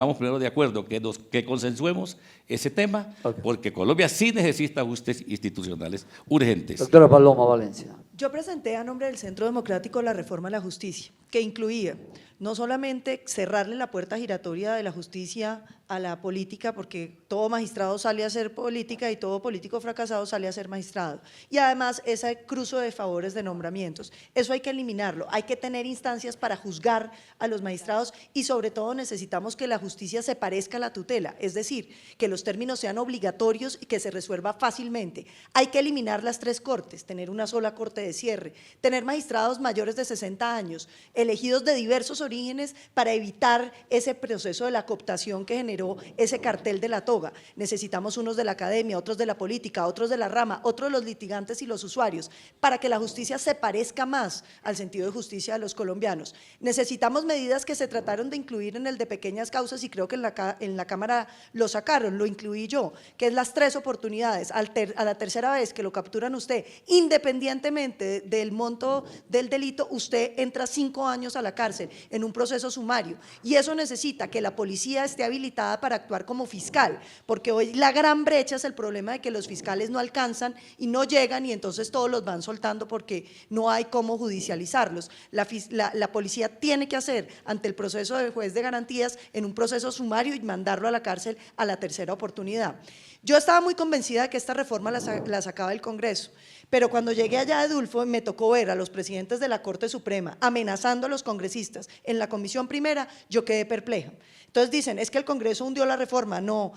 Estamos primero de acuerdo que consensuemos ese tema, porque Colombia sí necesita ajustes institucionales urgentes. Doctora Paloma Valencia. Yo presenté a nombre del Centro Democrático la reforma a la justicia, que incluía no solamente cerrarle la puerta giratoria de la justicia a la política, porque todo magistrado sale a hacer política y todo político fracasado sale a ser magistrado, y además ese cruce de favores de nombramientos, eso hay que eliminarlo, hay que tener instancias para juzgar a los magistrados y sobre todo necesitamos que la justicia se parezca a la tutela, es decir, que los términos sean obligatorios y que se resuelva fácilmente. Hay que eliminar las 3 cortes, tener una sola corte de cierre, tener magistrados mayores de 60 años, elegidos de diversos orígenes para evitar ese proceso de la cooptación que generó ese cartel de la toga. Necesitamos unos de la academia, otros de la política, otros de la rama, otros de los litigantes y los usuarios, para que la justicia se parezca más al sentido de justicia de los colombianos. Necesitamos medidas que se trataron de incluir en el de pequeñas causas y creo que en la Cámara lo sacaron, lo incluí yo, que es las 3 oportunidades. A la tercera vez que lo capturan usted, independientemente del monto del delito, usted entra 5 años a la cárcel en un proceso sumario, y eso necesita que la policía esté habilitada para actuar como fiscal, porque hoy la gran brecha es el problema de que los fiscales no alcanzan y no llegan y entonces todos los van soltando porque no hay cómo judicializarlos. La policía tiene que hacer ante el proceso de juez de garantías en un proceso sumario y mandarlo a la cárcel a la tercera oportunidad. Yo estaba muy convencida de que esta reforma la sacaba el Congreso, pero cuando llegué allá a Edulfo me tocó ver a los presidentes de la Corte Suprema amenazando a los congresistas en la Comisión Primera, yo quedé perpleja. Entonces dicen, es que el Congreso hundió la reforma. No,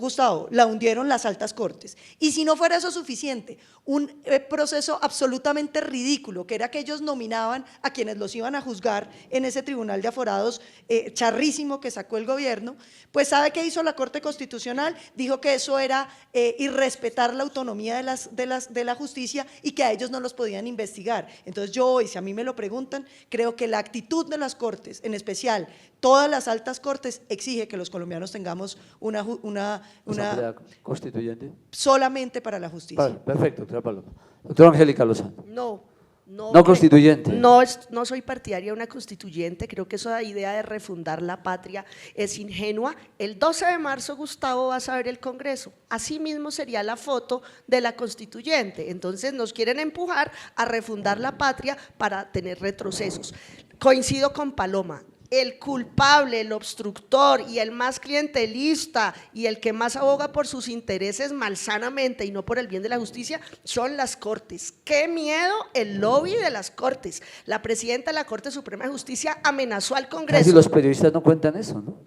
Gustavo, la hundieron las altas cortes. Y si no fuera eso suficiente, un proceso absolutamente ridículo, que era que ellos nominaban a quienes los iban a juzgar en ese tribunal de aforados charrísimo que sacó el gobierno, pues ¿sabe qué hizo la Corte Constitucional? Dijo que eso era irrespetar la autonomía de la justicia y que a ellos no los podían investigar. Entonces yo hoy, si a mí me lo preguntan, creo que la actitud de las Cortes, en especial todas las altas cortes, exige que los colombianos tengamos una constituyente solamente para la justicia. Vale, perfecto, doctora Paloma. Doctora Angélica Lozano. No constituyente. No soy partidaria de una constituyente, creo que esa idea de refundar la patria es ingenua. El 12 de marzo, Gustavo, vas a ver el Congreso, así mismo sería la foto de la constituyente, entonces nos quieren empujar a refundar la patria para tener retrocesos. Coincido con Paloma. El culpable, el obstructor y el más clientelista y el que más aboga por sus intereses malsanamente y no por el bien de la justicia son las Cortes. ¡Qué miedo el lobby de las Cortes! La presidenta de la Corte Suprema de Justicia amenazó al Congreso. Casi los periodistas no cuentan eso, ¿no?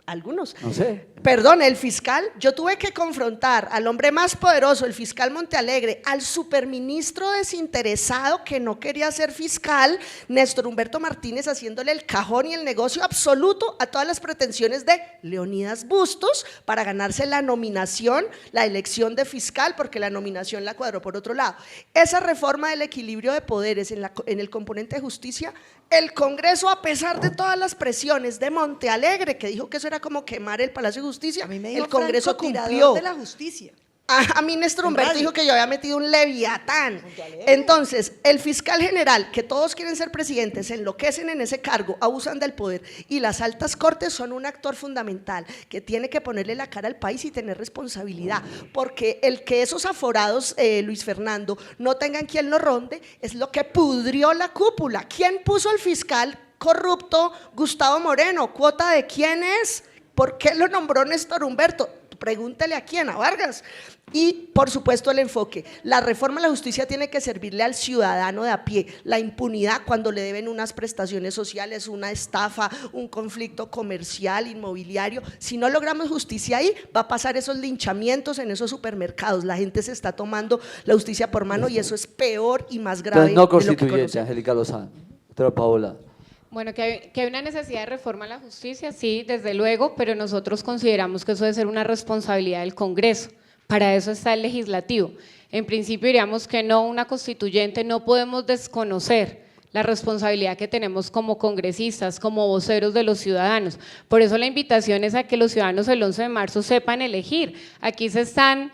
Algunos. No sé. Perdón, el fiscal, yo tuve que confrontar al hombre más poderoso, el fiscal Montealegre, al superministro desinteresado que no quería ser fiscal, Néstor Humberto Martínez, haciéndole el cajón y el negocio absoluto a todas las pretensiones de Leonidas Bustos para ganarse la nominación, la elección de fiscal, porque la nominación la cuadró por otro lado. Esa reforma del equilibrio de poderes en el componente de justicia, el Congreso, a pesar de todas las presiones de Montealegre, que dijo que eso era como quemar el Palacio de Justicia, A mí me dijo el Congreso Franco, cumplió. tirador de la justicia. A mí Néstor Humberto dijo que yo había metido un leviatán. Entonces, el fiscal general, que todos quieren ser presidentes, se enloquecen en ese cargo, abusan del poder, y las altas cortes son un actor fundamental que tiene que ponerle la cara al país y tener responsabilidad, porque el que esos aforados, Luis Fernando, no tengan quien lo ronde, es lo que pudrió la cúpula. ¿Quién puso al fiscal corrupto Gustavo Moreno? ¿Cuota de quién es? ¿Por qué lo nombró Néstor Humberto? Pregúntale a quién, a Vargas. Y por supuesto el enfoque, la reforma de la justicia tiene que servirle al ciudadano de a pie, la impunidad cuando le deben unas prestaciones sociales, una estafa, un conflicto comercial, inmobiliario. Si no logramos justicia ahí, va a pasar esos linchamientos en esos supermercados, la gente se está tomando la justicia por mano y eso es peor y más grave. Entonces, no de lo que constituyente, conocemos. Angélica Lozano. Doctora Paola. Bueno, que hay una necesidad de reforma a la justicia, sí, desde luego, pero nosotros consideramos que eso debe ser una responsabilidad del Congreso. Para eso está el legislativo. En principio diríamos que no, una constituyente, no podemos desconocer la responsabilidad que tenemos como congresistas, como voceros de los ciudadanos. Por eso la invitación es a que los ciudadanos el 11 de marzo sepan elegir. Aquí se están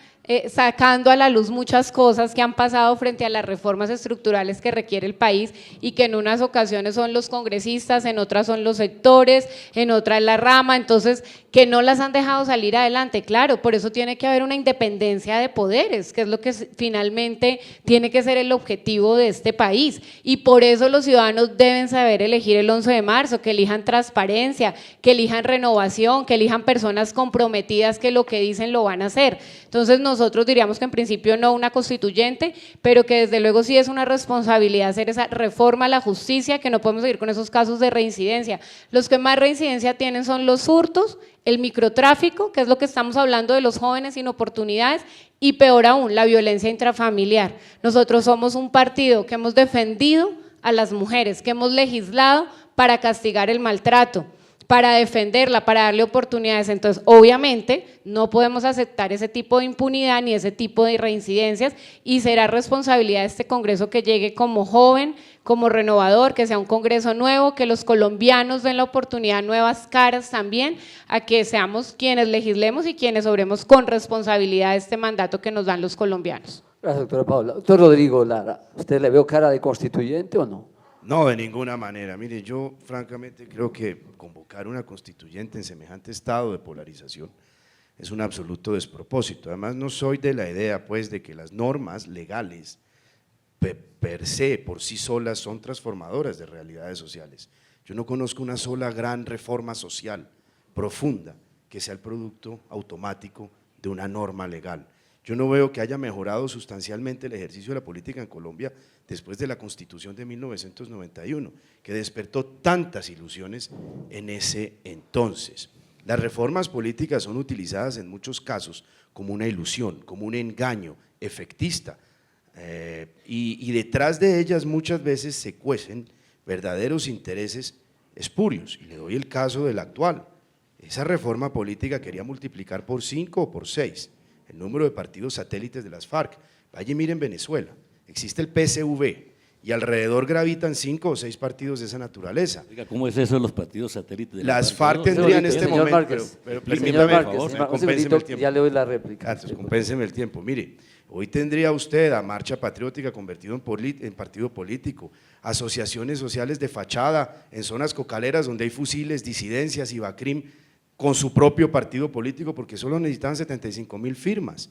sacando a la luz muchas cosas que han pasado frente a las reformas estructurales que requiere el país y que en unas ocasiones son los congresistas, en otras son los sectores, en otras la rama, entonces que no las han dejado salir adelante. Claro, por eso tiene que haber una independencia de poderes, que es lo que finalmente tiene que ser el objetivo de este país, y por eso los ciudadanos deben saber elegir el 11 de marzo, que elijan transparencia, que elijan renovación, que elijan personas comprometidas que lo que dicen lo van a hacer. Entonces nosotros diríamos que en principio no una constituyente, pero que desde luego sí es una responsabilidad hacer esa reforma a la justicia, que no podemos seguir con esos casos de reincidencia. Los que más reincidencia tienen son los hurtos, el microtráfico, que es lo que estamos hablando de los jóvenes sin oportunidades, y peor aún, la violencia intrafamiliar. Nosotros somos un partido que hemos defendido a las mujeres, que hemos legislado para castigar el maltrato, para defenderla, para darle oportunidades. Entonces, obviamente, no podemos aceptar ese tipo de impunidad ni ese tipo de reincidencias, y será responsabilidad de este Congreso que llegue como joven, como renovador, que sea un Congreso nuevo, que los colombianos den la oportunidad, nuevas caras también, a que seamos quienes legislemos y quienes obremos con responsabilidad este mandato que nos dan los colombianos. Gracias, doctora Paola. Doctor Rodrigo Lara, ¿usted le veo cara de constituyente o no? No, de ninguna manera. Mire, yo francamente creo que convocar una constituyente en semejante estado de polarización es un absoluto despropósito. Además, no soy de la idea, pues, de que las normas legales per se, por sí solas, son transformadoras de realidades sociales. Yo no conozco una sola gran reforma social profunda que sea el producto automático de una norma legal. Yo no veo que haya mejorado sustancialmente el ejercicio de la política en Colombia después de la Constitución de 1991, que despertó tantas ilusiones en ese entonces. Las reformas políticas son utilizadas en muchos casos como una ilusión, como un engaño efectista, y detrás de ellas muchas veces se cuecen verdaderos intereses espurios, y le doy el caso del actual. Esa reforma política quería multiplicar por 5 o por 6 el número de partidos satélites de las FARC. Vaya y miren Venezuela, existe el PSV y alrededor gravitan 5 o 6 partidos de esa naturaleza. Oiga, ¿cómo es eso de los partidos satélites? Las FARC tendrían en este Señor momento, Márquez, pero señor permítame, Márquez, por favor, un compénseme segundito, el tiempo. ya le doy la réplica. Carlos, compénseme el tiempo. Mire, hoy tendría usted a Marcha Patriótica convertido en partido político, asociaciones sociales de fachada en zonas cocaleras donde hay fusiles, disidencias y Bacrim con su propio partido político, porque solo necesitaban 75,000 firmas.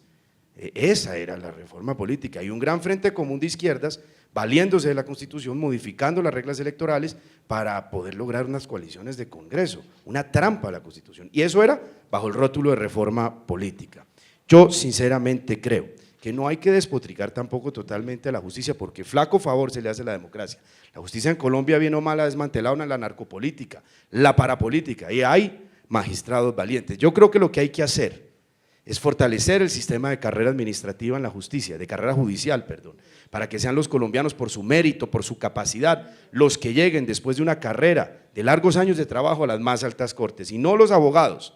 Esa era la reforma política, y un gran frente común de izquierdas valiéndose de la Constitución, modificando las reglas electorales para poder lograr unas coaliciones de Congreso, una trampa a la Constitución, y eso era bajo el rótulo de reforma política. Yo sinceramente creo que no hay que despotricar tampoco totalmente a la justicia, porque flaco favor se le hace a la democracia. La justicia en Colombia, bien o mal, ha desmantelado la narcopolítica, la parapolítica, y hay magistrados valientes. Yo creo que lo que hay que hacer es fortalecer el sistema de carrera administrativa en la justicia, de carrera judicial, perdón, para que sean los colombianos por su mérito, por su capacidad, los que lleguen después de una carrera de largos años de trabajo a las más altas cortes, y no los abogados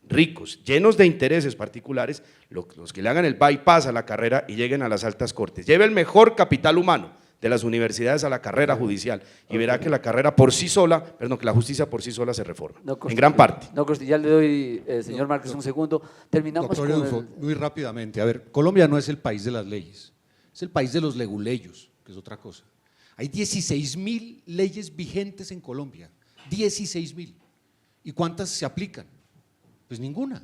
ricos, llenos de intereses particulares, los que le hagan el bypass a la carrera y lleguen a las altas cortes. Lleve el mejor capital humano de las universidades a la carrera judicial y verá que la carrera por sí sola, perdón, que la justicia por sí sola se reforma, en gran parte. No, ya le doy, señor Márquez, un segundo. Terminamos Doctor con Edulfo, muy rápidamente. A ver, Colombia no es el país de las leyes, es el país de los leguleyos, que es otra cosa. Hay 16.000 leyes vigentes en Colombia, 16.000. ¿Y cuántas se aplican? Pues ninguna.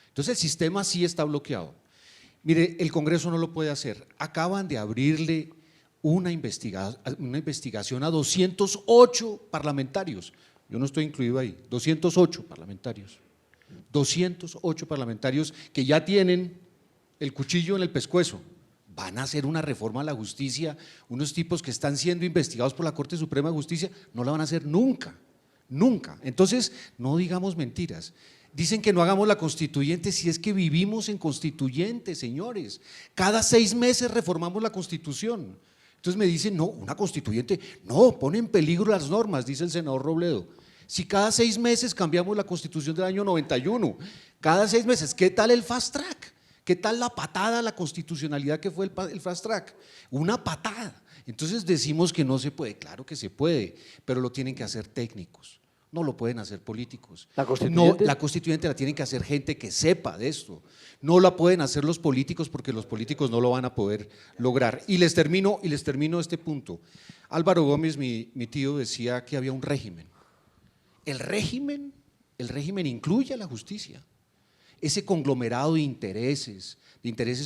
Entonces el sistema sí está bloqueado. Mire, el Congreso no lo puede hacer. Acaban de abrirle una investigación a 208 parlamentarios. Yo no estoy incluido ahí, 208 parlamentarios. 208 parlamentarios que ya tienen el cuchillo en el pescuezo. Van a hacer una reforma a la justicia, unos tipos que están siendo investigados por la Corte Suprema de Justicia, no la van a hacer nunca, nunca. Entonces, no digamos mentiras. Dicen que no hagamos la constituyente, si es que vivimos en constituyente, señores. Cada 6 meses reformamos la Constitución. Entonces me dicen, no, una constituyente, no, pone en peligro las normas, dice el senador Robledo. Si cada 6 meses cambiamos la Constitución del año 91, cada 6 meses, ¿qué tal el fast track? ¿Qué tal la patada a la constitucionalidad que fue el fast track? Una patada. Entonces decimos que no se puede, claro que se puede, pero lo tienen que hacer técnicos. No lo pueden hacer políticos. ¿La constituyente? No, la constituyente la tienen que hacer gente que sepa de esto. No la pueden hacer los políticos porque los políticos no lo van a poder lograr. Y les termino este punto. Álvaro Gómez, mi tío, decía que había un régimen. El régimen incluye a la justicia. Ese conglomerado de intereses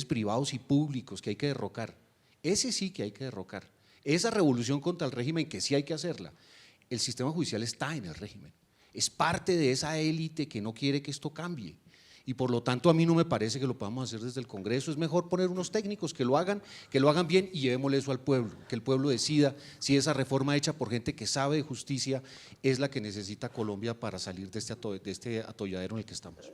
privados y públicos que hay que derrocar. Ese sí que hay que derrocar. Esa revolución contra el régimen que sí hay que hacerla. El sistema judicial está en el régimen, es parte de esa élite que no quiere que esto cambie y por lo tanto a mí no me parece que lo podamos hacer desde el Congreso, es mejor poner unos técnicos que lo hagan bien y llevémosle eso al pueblo, que el pueblo decida si esa reforma hecha por gente que sabe de justicia es la que necesita Colombia para salir de este atolladero en el que estamos.